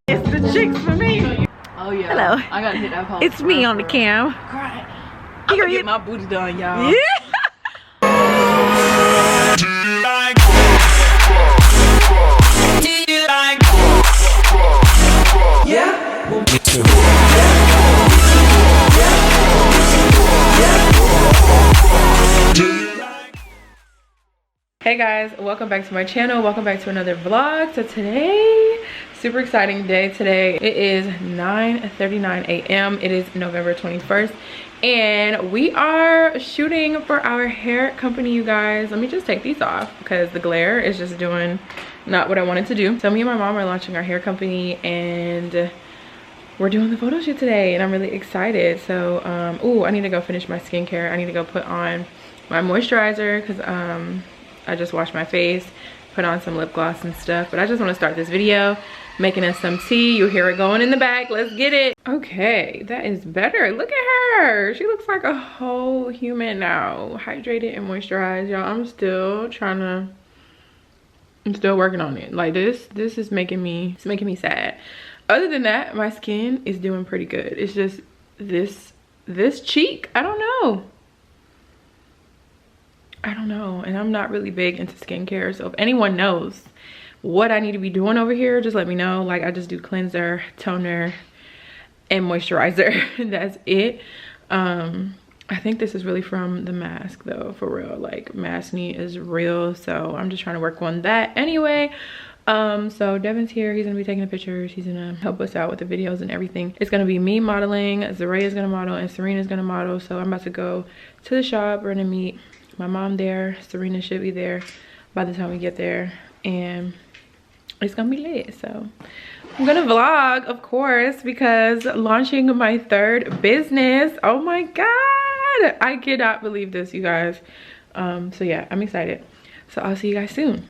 It's the chicks for me. Oh yeah. Hello. I gotta hit that post. It's me on the cam. I'm gonna get my booty done, y'all. Yeah. Hey guys, welcome back to my channel. Welcome back to another vlog. So today, super exciting day today. It is 9:39 a.m. It is November 21st and we are shooting for our hair company, you guys. Let me just take these off because the glare is just doing not what I wanted to do. So me and my mom are launching our hair company and we're doing the photo shoot today and I'm really excited. So I need to go finish my skincare. I need to go put on my moisturizer because I just washed my face, put on some lip gloss and stuff, but I just want to start this video making us some tea. You hear it going in the back. Let's get it. Okay, that is better. Look at her. She looks like a whole human now. Hydrated and moisturized, y'all. I'm still working on it. Like this is making me sad. Other than that, my skin is doing pretty good. It's just this cheek, I don't know, and I'm not really big into skincare, so if anyone knows what I need to be doing over here, just let me know. Like, I just do cleanser, toner, and moisturizer. That's it. I think this is really from the mask though, for real. Like, mask need is real, so I'm just trying to work on that anyway. So Devin's here. He's gonna be taking the pictures. He's gonna help us out with the videos and everything. It's gonna be me modeling, Zarea is gonna model, and Serena's gonna model. So I'm about to go to the shop. We're gonna meet my mom there. Serena should be there by the time we get there, and it's gonna be lit. So I'm gonna vlog, of course, because launching my third business. Oh my god, I cannot believe this, you guys. So yeah, I'm excited. So I'll see you guys soon.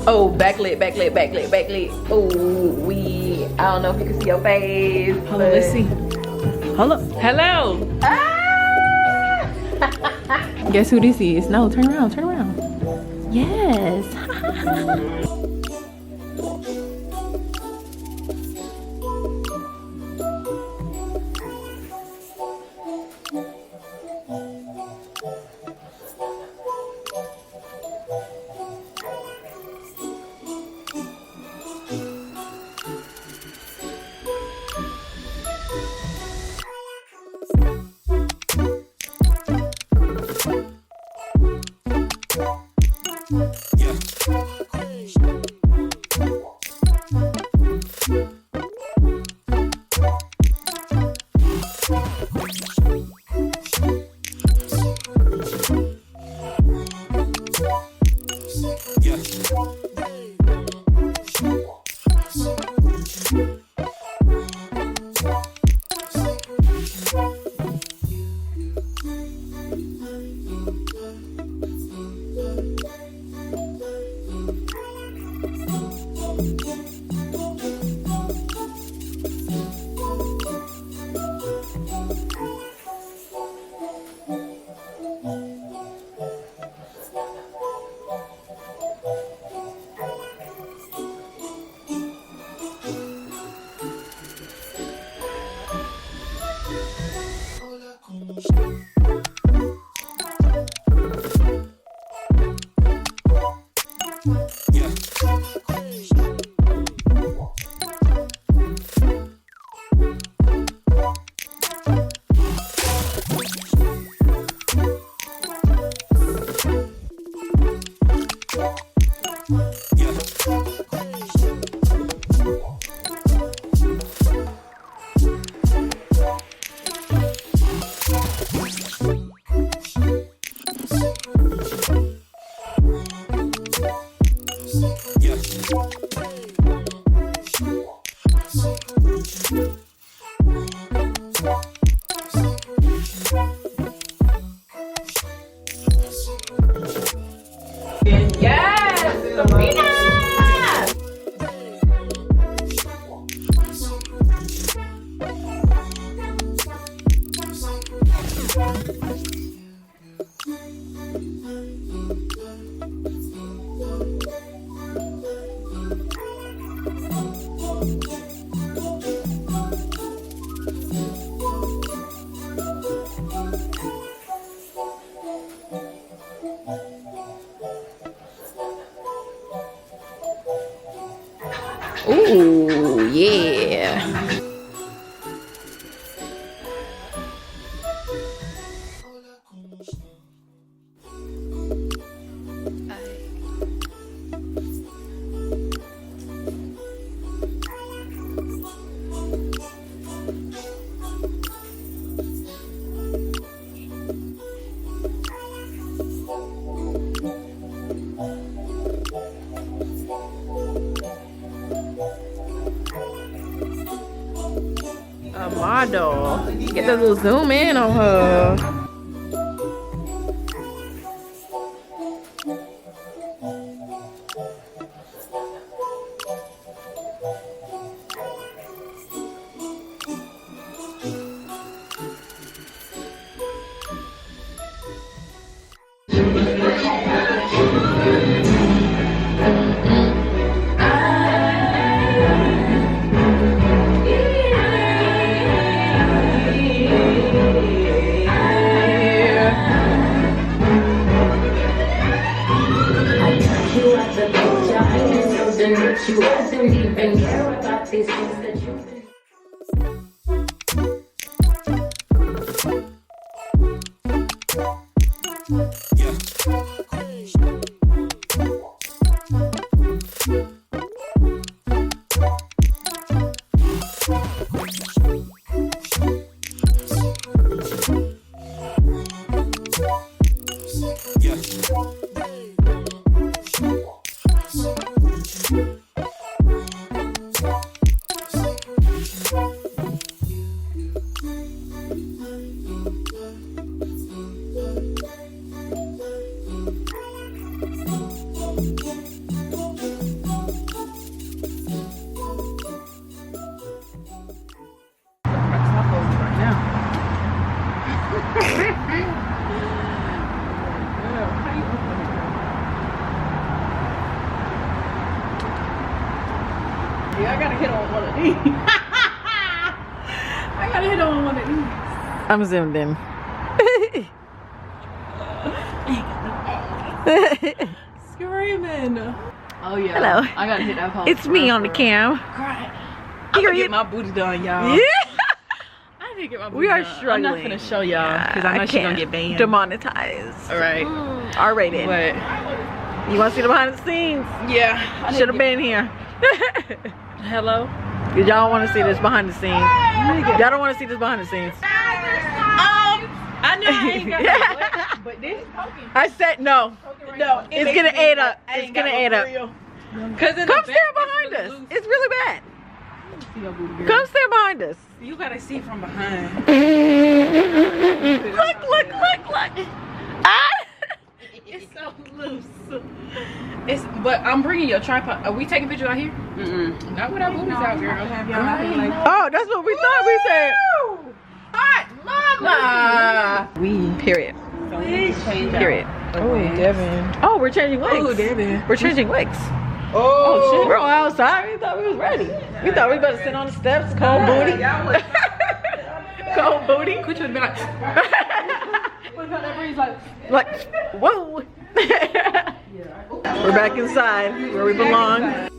Oh, backlit. Oh, I don't know if you can see your face. Hold on, let's see. Hold up. Hello. Ah! Guess who this is? No, turn around. Yes. Ooh, yeah. A model. Get that little zoom in on her. You wasn't even care about these things that you've been. Yeah, I gotta hit on one of these. I gotta hit on one of these. I'm zoomed in. Screaming. Oh yeah. Hello. I gotta hit that pole. It's me on the cam. I'm gonna get my booty done, y'all. Yeah. I didn't get my booty We are done. struggling. I'm not gonna show y'all because I know she's gonna get banned. Demonetized. All right. R-rated. But You want to see the behind the scenes? yeah, Should have been here. Hello. Y'all don't want to see this behind the scenes. Y'all don't want to see this behind the scenes. I know I ain't got Yeah. no, but this poking. I said no. No, It's gonna aid up. It's gonna aid up. Cause Come stand behind us. It's really bad. Come stand behind us. You gotta see from behind. Look. Ah! It's so loose. But I'm bringing your tripod. Are we taking pictures out here? Not with our booties out, girl. Have y'all not been like, Oh, that's what we thought we said. hot mama. Period. Period. Oh, Devin. Oh, we're changing wigs. Oh, Devin. We're changing wigs. Oh, shit. We're all outside. We thought we was ready. We thought we better sit on the steps, cold booty. Cold booty. Could you have been like, what about that breeze like, whoa. We're back inside where we belong.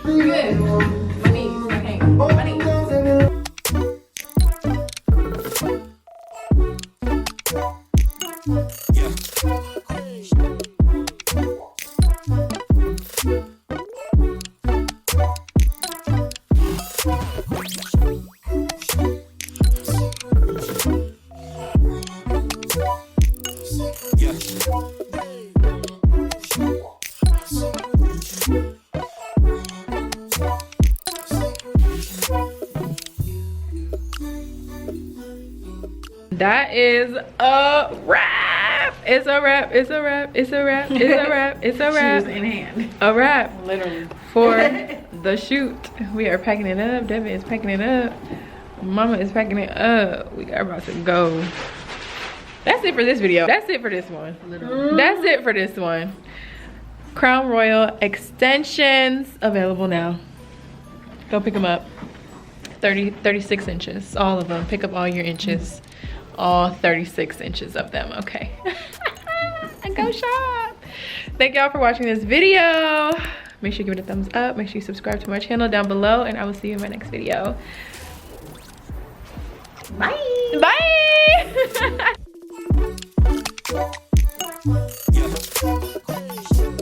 Good. My knees. I can't. My knees. That is a wrap. It's a wrap. It's a wrap. It's a wrap. It's a wrap. It's a wrap. Shoes in hand. A wrap. Literally. For the shoot. We are packing it up. Devin is packing it up. Mama is packing it up. We are about to go. That's it for this video. That's it for this one. Literally. That's it for this one. Crown Royal extensions available now. Go pick them up. 36 inches. All of them. Pick up all your inches. All 36 inches of them, okay? And go shop. Thank y'all for watching this video. Make sure you give it a thumbs up. Make sure you subscribe to my channel down below, and I will see you in my next video. Bye. Bye.